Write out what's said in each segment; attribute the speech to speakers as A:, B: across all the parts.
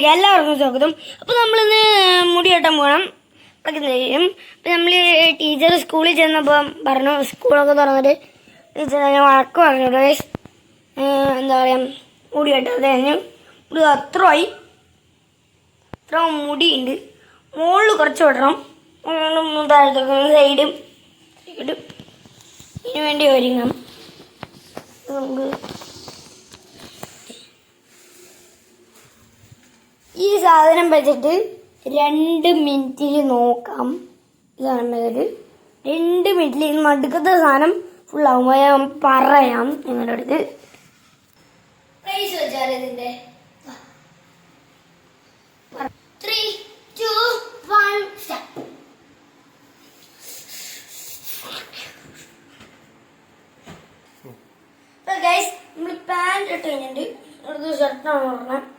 A: ചാനലിലേക്ക് എല്ലാവർക്കും സ്വാഗതം. അപ്പോൾ നമ്മളിന്ന് മുടി വെട്ടാൻ പോകണം. അപ്പം നമ്മൾ ടീച്ചർ സ്കൂളിൽ ചെന്നപ്പോൾ പറഞ്ഞു, സ്കൂളൊക്കെ തുറന്നിട്ട് ടീച്ചർ വഴക്ക് പറഞ്ഞു, എന്താ പറയുക, മുടി വെട്ടാതെ മുടി അത്രയായി, ഇത്ര മുടിയുണ്ട്, മുകളിൽ കുറച്ച് വെട്ടണം, താഴത്തൊക്കെ സൈഡും ഇതിന് വേണ്ടി ഒരുങ്ങാം. നമുക്ക് ഈ സാധനം വെച്ചിട്ട് 2 മിനിറ്റിൽ നോക്കാം. ഇതാണ് 2 മിനിറ്റിൽ ഇത് നടുക്കത്തെ സാധനം ഫുള്ളാകുമ്പോൾ ഞാൻ പറയാം നിങ്ങളുടെ അടുത്ത്. പ്രൈസ് വെച്ചാൽ ഇതിന്റെ 3, 2, 1 സ്റ്റാർട്ട്. ഗൈസ്, നമ്മൾ പാൻറ് ഇട്ട് കഴിഞ്ഞിട്ട് അടുത്ത ഷർട്ടാണ് പറഞ്ഞത്.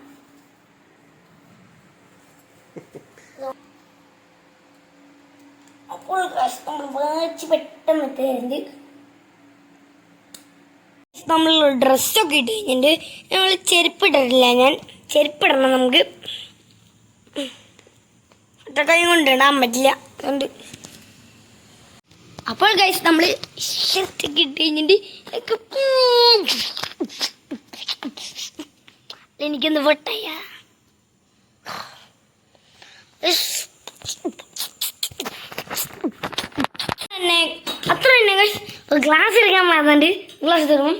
A: അപ്പോൾ നമ്മൾ വാച്ച് പെട്ടെന്ന് തരുന്നുണ്ട്. നമ്മൾ ഡ്രസ്സൊക്കെ ഇട്ട് കഴിഞ്ഞിട്ട് നമ്മൾ ചെരുപ്പിട്ടിട്ടില്ല. ഞാൻ ചെരുപ്പിടണം, നമുക്ക് ഒറ്റ കൈ കൊണ്ട് ഇടാൻ പറ്റില്ല, അതുകൊണ്ട്. അപ്പോൾ ഗൈസ്, നമ്മൾ ഷർട്ടൊക്കെ ഇട്ട് കഴിഞ്ഞിട്ട് എനിക്കൊന്ന് പൊട്ടയ അത്ര തന്നെ. ഗ്ലാസ് എടുക്കാൻ മറന്നുണ്ട്, ഗ്ലാസ് തരും.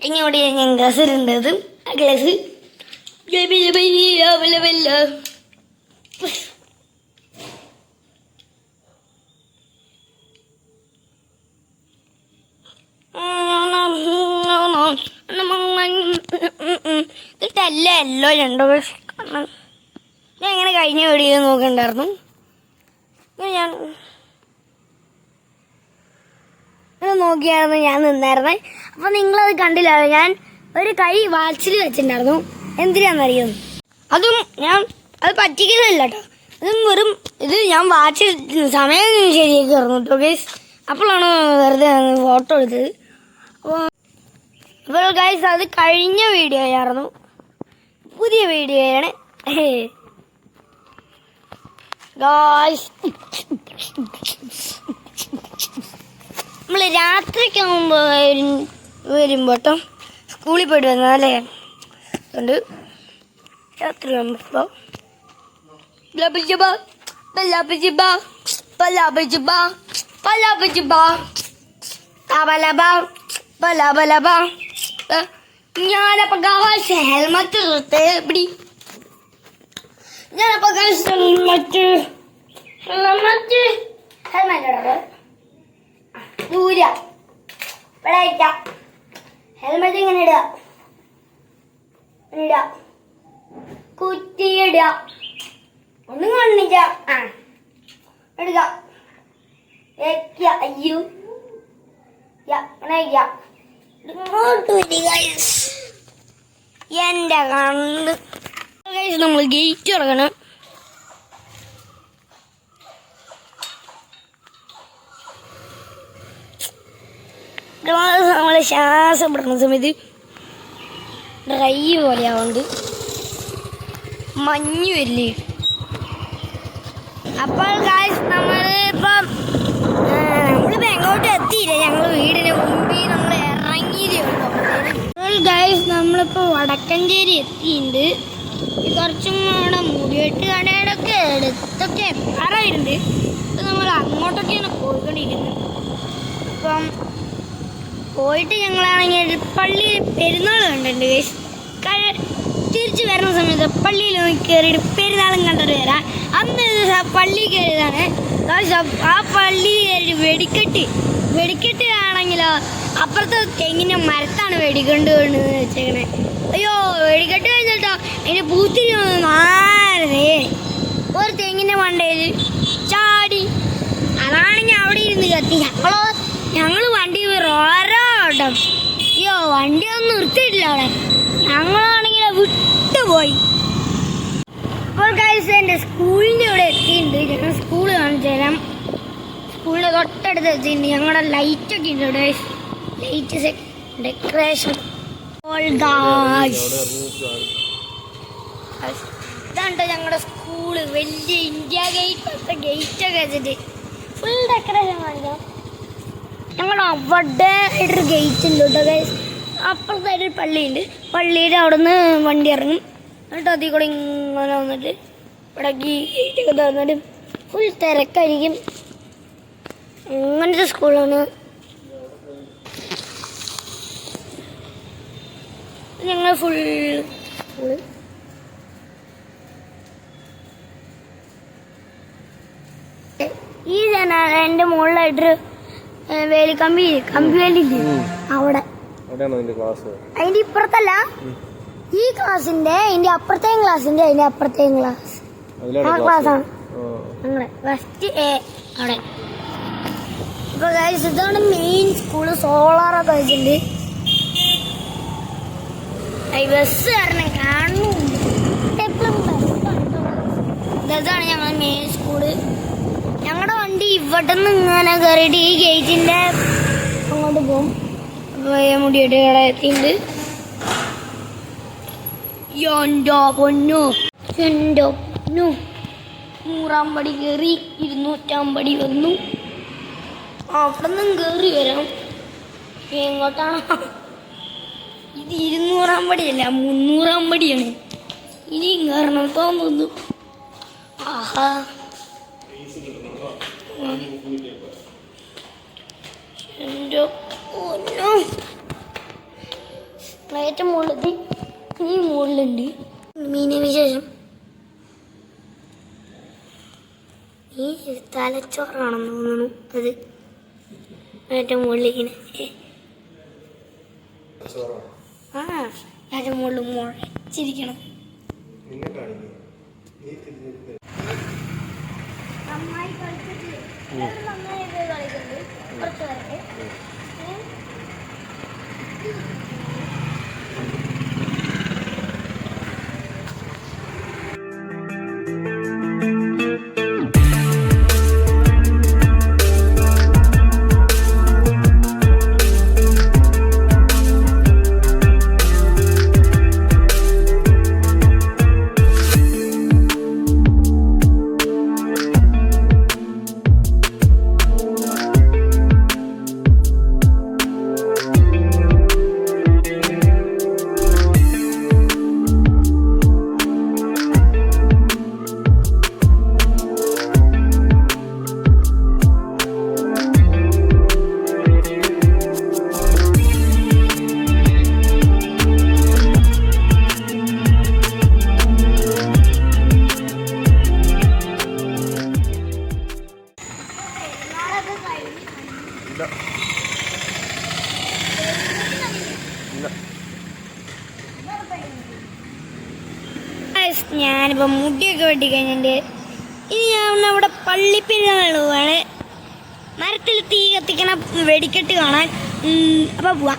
A: ഇങ്ങോട്ട് ഞാൻ ഗ്ലാസ് ഇടേണ്ടത്. ആ ഗ്ലാസ് ഇതിട്ടല്ല എല്ലോ രണ്ടോ. ഞാൻ ഇങ്ങനെ കഴിഞ്ഞ വീഡിയോ നോക്കണ്ടായിരുന്നു. ഞാൻ നോക്കിയായിരുന്നു ഞാൻ നിന്നായിരുന്നേ. അപ്പം നിങ്ങളത് കണ്ടില്ല. ഞാൻ ഒരു കൈ വാച്ചിൽ വെച്ചിട്ടുണ്ടായിരുന്നു. എന്തിനാണെന്നറിയാം, അത് പറ്റിക്കുന്നതല്ല കേട്ടോ. അതും വെറും ഇത് ഞാൻ വാച്ചിൽ സമയം ശരിയാക്കി ഇറങ്ങും കേട്ടോ ഗൈസ്. അപ്പോഴാണ് വെറുതെ ഫോട്ടോ എടുത്തത്. അപ്പോൾ ഗൈസ്, അത് കഴിഞ്ഞ വീഡിയോ ആയിരുന്നു, പുതിയ വീഡിയോയാണ് ഗൈസ്. നമ്മൾ രാത്രിക്ക് ആകുമ്പോൾ വരുമ്പോട്ടോ സ്കൂളിൽ പോയിട്ട് വന്നതല്ലേ, അതുകൊണ്ട് രാത്രി ആകുമ്പോൾ ഞാനപ്പോൾ ഹെൽമറ്റ് എപ്പിടി ഞാനപ്പോൾ ഹെൽമറ്റ് ദൂര ഇവിടെ ഹെൽമെറ്റ് ഇങ്ങനെ ഇടുക, കുറ്റിയിടുക, ഒന്നും കാണിക്ക, എടുക്ക, അയ്യോ എന്റെ കണ്ട് നമ്മൾ ഗേറ്റ് ഇറങ്ങണം. നമ്മളെ ശ്വാസം വിടുന്ന സമയത്ത് ഡ്രൈ പോലെ ആവുന്നുണ്ട്, മഞ്ഞ് വരില്ലേ. അപ്പോൾ ഗൈസ്, നമ്മളിപ്പം എങ്ങോട്ടും എത്തിയില്ല, ഞങ്ങൾ വീടിന് മുമ്പിൽ നമ്മൾ ഇറങ്ങിയതേ ഉള്ളൂ. അപ്പോൾ ഗൈസ്, നമ്മളിപ്പോൾ വടക്കഞ്ചേരി എത്തിയിട്ടുണ്ട്. കുറച്ചും കൂടെ മുടിവെട്ട് കടയുടെയൊക്കെ എടുത്തൊക്കെ എത്താറായിട്ടുണ്ട്. അപ്പം നമ്മൾ അങ്ങോട്ടൊക്കെയാണ് പോയിക്കൊണ്ടിരിക്കുന്നത്. അപ്പം പോയിട്ട് ഞങ്ങളാണെങ്കിൽ പള്ളിയിൽ പെരുന്നാൾ കണ്ടിട്ടുണ്ട് ഗൈസ്. തിരിച്ച് വരുന്ന സമയത്ത് പള്ളിയിൽ കയറിയിട്ട് പെരുന്നാളും കണ്ടിട്ട് വരാം. അന്ന് പള്ളി കയറിയതാണ്. ആ പള്ളി കയറി വെടിക്കെട്ട് ആണെങ്കിലോ അപ്പുറത്തെ തെങ്ങിൻ്റെ മരത്താണ് വെടിക്കൊണ്ട് വെച്ചേക്കണേ. അയ്യോ, വെടിക്കെട്ട് കഴിഞ്ഞിട്ടോ അതിൻ്റെ പൂത്തിരി മാറേ ഒരു തെങ്ങിൻ്റെ മണ്ടയിൽ ചാടി. അതാണെങ്കിൽ അവിടെ ഇരുന്ന് കത്തി. ഞങ്ങൾ വണ്ടി ഓരോ ഓട്ടം. അയ്യോ, വണ്ടിയൊന്നും നിർത്തിയിട്ടില്ല അവിടെ. ഞങ്ങളാണെങ്കിൽ വിട്ടുപോയി. അപ്പോൾ ഗൈസ്, എൻ്റെ സ്കൂളിൻ്റെ ഇവിടെ എത്തിയിട്ടുണ്ട്. ഞങ്ങൾ സ്കൂൾ കാണിച്ചു തരാം. സ്കൂളിൻ്റെ തൊട്ടടുത്ത് എത്തിയിട്ടുണ്ട്. ഞങ്ങളുടെ ലൈറ്റൊക്കെ ഉണ്ട് ഇവിടെ, ലൈറ്റ് ഡെക്കറേഷൻ. ഇതാണ്ടോ ഞങ്ങളുടെ സ്കൂള്, വലിയ ഇന്ത്യ ഗേറ്റ് ഗേറ്റൊക്കെ വെച്ചിട്ട് ഫുൾ ഡെക്കറേഷൻ കാണിക്കാം. ഞങ്ങൾ അവിടെ ആയിട്ടൊരു ഗേറ്റ് ഉണ്ട് കേട്ടോ ഗൈസ്. അപ്പുറത്തായിട്ടൊരു പള്ളിയുണ്ട്. പള്ളിയുടെ അവിടെ നിന്ന് വണ്ടി ഇറങ്ങും. എന്നിട്ട് അതിൽ കൂടെ ഇങ്ങനെ വന്നിട്ട് ഇവിടെ ഗേറ്റൊക്കെ തുറന്നിട്ട് ഫുൾ തിരക്കായിരിക്കും. അങ്ങനത്തെ സ്കൂളാണ് ഞങ്ങൾ ഫുൾ സ്കൂള്. ഈ എൻ്റെ മുകളിലായിട്ടൊരു കമ്പി വേലില്ലേ, അവിടെ അതിന്റെ ഇപ്പുറത്തല്ല, ഈ ക്ലാസ്സിന്റെ അതിന്റെ അപ്പുറത്തെയും ക്ലാസ്സിന്റെ അതിന്റെ അപ്പുറത്തെയും ക്ലാസ് ആ ക്ലാസ്സാണ് ഞങ്ങളെ ഫസ്റ്റ് എ അവിടെ. ഇപ്പൊ ഗൈസ് ഇതാണ് മെയിൻ സ്കൂള്. സോളാറൊക്കെ വെച്ചിട്ടുണ്ട്. ബസ് കാരണം കാണുന്നു. ഇതാണ് ഞങ്ങൾ മെയിൻ സ്കൂള്. ഞങ്ങളുടെ വണ്ടി ഇവിടെ നിന്ന് ഇങ്ങനെ കയറിയിട്ട് ഈ ഗേറ്റിന്റെ അങ്ങോട്ട് പോകും. മുടിയിട്ട് ഇവിടെ എത്തിയിട്ടുണ്ട്. എൻ്റെ പൊന്നു 100 പടി കയറി 250 വന്നു. അവിടെ നിന്നും കയറി വരാം. എങ്ങോട്ടാണ് ഇത്? 200 പടിയല്ല, 300 പടിയാണ്. ഇനിയും കയറണം തോന്നുന്നു. ആഹാ, എൻ്റെ പൊന്നു. ഏറ്റവും മുകളിലെത്തി. ഈ മുകളിലുണ്ട് മീന വിശേഷം. ഈ തലച്ചോറാണെന്ന് തോന്നുന്നു അത്. ഏറ്റവും മുകളിലിങ്ങനെ ഏറ്റവും മുകളിൽ മുളച്ചിരിക്കണം. നന്നായി കളിച്ചിട്ട് നന്നായി കളിക്കുന്നുണ്ട് കുറച്ച് പേരൊക്കെ. ഞാനിപ്പോ മുടിയൊക്കെ വെട്ടിക്കഴിഞ്ഞിട്ട് ഇനി ഞാൻ അവിടെ പള്ളിപ്പെരുന്നാളാണ്. മരത്തിൽ തീ കത്തിക്കണ വെടിക്കെട്ട് കാണാൻ. അപ്പൊ പോവാം.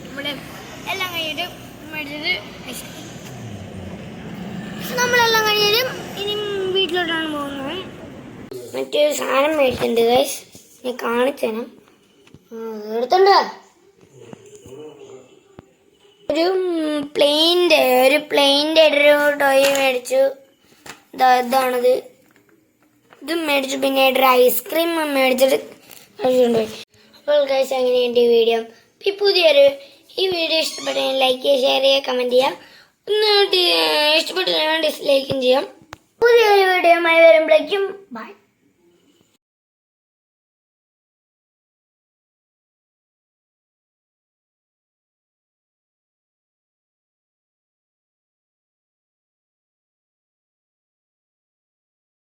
A: നമ്മുടെ എല്ലാം കഴിഞ്ഞിട്ട് മേടിച്ചത് ഐസ്ക്രീം. നമ്മളെല്ലാം കഴിഞ്ഞിട്ടും ഇനി വീട്ടിലോട്ടാണ് പോകുന്നത്. മറ്റൊരു സാധനം മേടിച്ചിട്ടുണ്ട് ഗൈസ്, ഞാൻ കാണിച്ചേനെ. എടുത്തുണ്ടോ ഒരു പ്ലെയിൻ്റെ ഒരു ടോയ് മേടിച്ചു. ഇതാണിത്. ഇതും മേടിച്ചു. പിന്നെ ഒരു ഐസ്ക്രീം മേടിച്ചിട്ട് കഴിച്ചുകൊണ്ടുപോയി. അപ്പോൾ ഗൈസ് അങ്ങനെയുണ്ട് ഈ വീഡിയോ. ഈ വീഡിയോ ഇഷ്ടപ്പെട്ടെങ്കിൽ ലൈക്ക് ചെയ്യുക, ഷെയർ ചെയ്യുക, കമൻറ്റ് ചെയ്യാം. ഇഷ്ടപ്പെട്ടില്ലെങ്കിൽ ഡിസ്ലൈക്കും ചെയ്യാം. പുതിയൊരു വീഡിയോയുമായി വരുമ്പോഴേക്കും ബൈ.